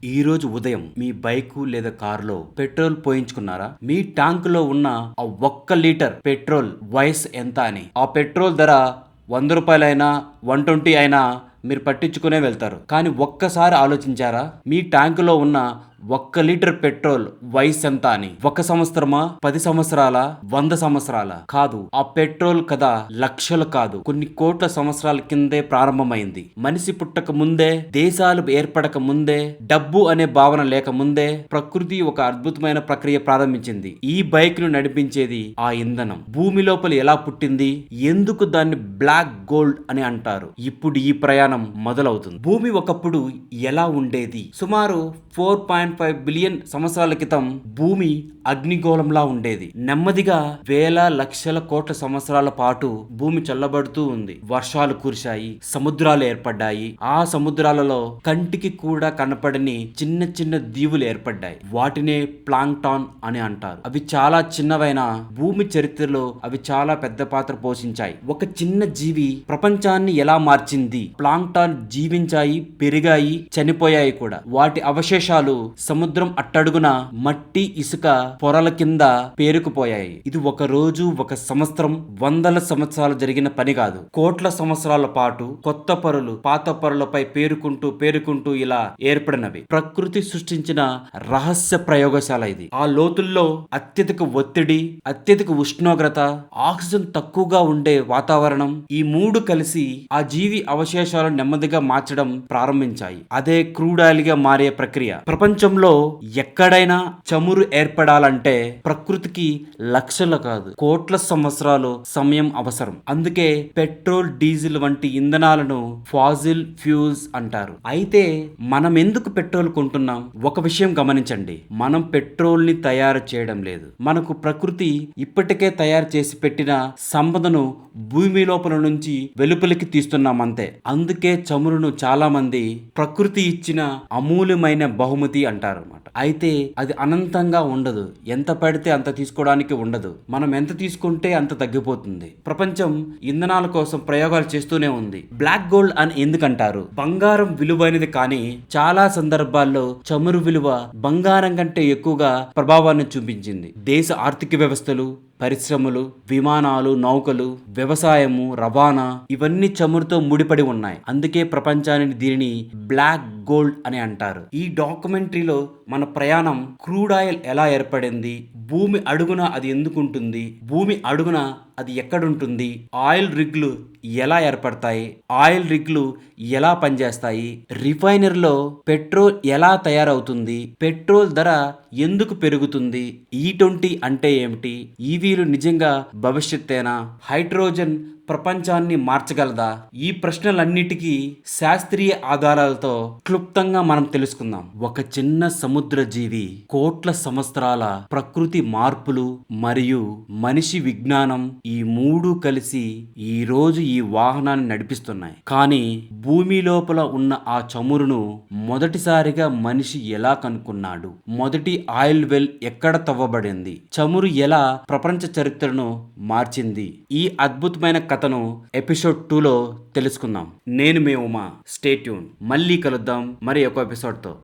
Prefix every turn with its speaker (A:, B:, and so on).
A: ఈ రోజు ఉదయం మీ బైకు లేదా కారులో పెట్రోల్ పోయించుకున్నారా? మీ ట్యాంకులో ఉన్న ఆ 1 లీటర్ పెట్రోల్ వయసు ఎంత అని. ఆ పెట్రోల్ ధర 100 రూపాయలైనా 120 అయినా మీరు పట్టించుకునే వెళ్తారు. కానీ ఒక్కసారి ఆలోచించారా మీ ట్యాంకులో ఉన్న 1 లీటర్ పెట్రోల్ వయసు ఎంత అని? 1 సంవత్సరమా, 10 సంవత్సరాల, 100 సంవత్సరాల? కాదు. ఆ పెట్రోల్ కథ లక్షలు కాదు, కొన్ని కోట్ల సంవత్సరాల కిందే ప్రారంభమైంది. మనిషి పుట్టక ముందే, దేశాలు ఏర్పడక ముందే, డబ్బు అనే భావన లేక ముందే ప్రకృతి ఒక అద్భుతమైన ప్రక్రియ ప్రారంభించింది. ఈ బైక్ ను నడిపించేది ఆ ఇంధనం. భూమి లోపల ఎలా పుట్టింది, ఎందుకు దాన్ని బ్లాక్ గోల్డ్ అని అంటారు, ఇప్పుడు ఈ ప్రయాణం మొదలవుతుంది. భూమి ఒకప్పుడు ఎలా ఉండేది? సుమారు 4.5 బిలియన్ సంవత్సరాల క్రితం భూమి అగ్నిగోళంలా ఉండేది. నెమ్మదిగా వేల లక్షల కోట్ల సంవత్సరాల పాటు భూమి చల్లబడుతూ ఉంది. వర్షాలు కురిశాయి, సముద్రాలు ఏర్పడ్డాయి. ఆ సముద్రాలలో కంటికి కూడా కనపడని చిన్న చిన్న దీవులు ఏర్పడ్డాయి. వాటినే ప్లాంక్టాన్ అని అంటారు. అవి చాలా చిన్నవైన భూమి చరిత్రలో అవి చాలా పెద్ద పాత్ర పోషించాయి. ఒక చిన్న జీవి ప్రపంచాన్ని ఎలా మార్చింది? ప్లాంక్టాన్ జీవించాయి, పెరిగాయి, చనిపోయాయి కూడా. వాటి అవశేషాలు సముద్రం అట్టడుగున మట్టి, ఇసుక పొరల కింద పేరుకుపోయాయి. ఇది ఒక రోజు, ఒక సంవత్సరం, వందల సంవత్సరాలు జరిగిన పని కాదు. కోట్ల సంవత్సరాల పాటు కొత్త పొరలు పాత పొరలపై పేరుకుంటూ ఇలా ఏర్పడినవి. ప్రకృతి సృష్టించిన రహస్య ప్రయోగశాల ఇది. ఆ లోతుల్లో అత్యధిక ఒత్తిడి, అత్యధిక ఉష్ణోగ్రత, ఆక్సిజన్ తక్కువగా ఉండే వాతావరణం, ఈ మూడు కలిసి ఆ జీవి అవశేషాలను నెమ్మదిగా మార్చడం ప్రారంభించాయి. అదే క్రూడ్ ఆయిల్ గా మారే ప్రక్రియ. ప్రపంచంలో ఎక్కడైనా చమురు ఏర్పడాలంటే ప్రకృతికి లక్షలు కాదు, కోట్ల సంవత్సరాలు సమయం అవసరం. అందుకే పెట్రోల్, డీజిల్ వంటి ఇంధనాలను ఫాసిల్ ఫ్యూల్స్ అంటారు. అయితే మనం ఎందుకు పెట్రోల్ కొంటున్నాం? ఒక విషయం గమనించండి, మనం పెట్రోల్ ని తయారు చేయడం లేదు. మనకు ప్రకృతి ఇప్పటికే తయారు చేసి పెట్టిన సంపదను భూమి లోపల నుంచి వెలుపలికి తీస్తున్నాం అంతే. అందుకే చమురును చాలా మంది ప్రకృతి ఇచ్చిన అమూల్యమైన బహుమతి అంటారు అన్నమాట. అయితే అది అనంతంగా ఉండదు. ఎంత పడితే అంత తీసుకోవడానికి ఉండదు. మనం ఎంత తీసుకుంటే అంత తగ్గిపోతుంది. ప్రపంచం ఇంధనాల కోసం ప్రయోగాలు చేస్తూనే ఉంది. బ్లాక్ గోల్డ్ అని ఎందుకంటారు? బంగారం విలువైనది, కానీ చాలా సందర్భాల్లో చమురు విలువ బంగారం కంటే ఎక్కువగా ప్రభావాన్ని చూపించింది. దేశ ఆర్థిక వ్యవస్థలు, పరిశ్రమలు, విమానాలు, నౌకలు, వ్యవసాయము, రవాణా ఇవన్నీ చమురుతో ముడిపడి ఉన్నాయి. అందుకే ప్రపంచాన్ని దీనిని బ్లాక్ గోల్డ్ అని అంటారు. ఈ డాక్యుమెంటరీలో మన ప్రయాణం క్రూడ్ ఆయిల్ ఎలా ఏర్పడింది, భూమి అడుగున అది ఎందుకుంటుంది, భూమి అడుగున అది ఎక్కడుంటుంది, ఆయిల్ రిగ్లు ఎలా ఏర్పడతాయి, ఆయిల్ రిగ్లు ఎలా పనిచేస్తాయి, రిఫైనరీలో పెట్రోల్ ఎలా తయారవుతుంది, పెట్రోల్ ధర ఎందుకు పెరుగుతుంది, E20 అంటే ఏమిటి, ఈవీలు నిజంగా భవిష్యత్తేనా, హైడ్రోజన్ ప్రపంచాన్ని మార్చగలదా? ఈ ప్రశ్నలన్నిటికీ శాస్త్రీయ ఆధారాలతో క్లుప్తంగా మనం తెలుసుకుందాం. ఒక చిన్న సముద్ర జీవి, కోట్ల సంవత్సరాల ప్రకృతి మార్పులు మరియు మనిషి విజ్ఞానం, ఈ మూడు కలిసి ఈ రోజు ఈ వాహనాన్ని నడిపిస్తున్నాయి. కానీ భూమి లోపల ఉన్న ఆ చమురును మొదటిసారిగా మనిషి ఎలా కనుక్కున్నాడు? మొదటి ఆయిల్ వెల్ ఎక్కడ తవ్వబడింది? చమురు ఎలా ప్రపంచ చరిత్రను మార్చింది? ఈ అద్భుతమైన కథను ఎపిసోడ్ 2లో తెలుసుకుందాం. నేను మీ ఉమా. Stay tune. మళ్ళీ కలుద్దాం మరి ఒక ఎపిసోడ్తో.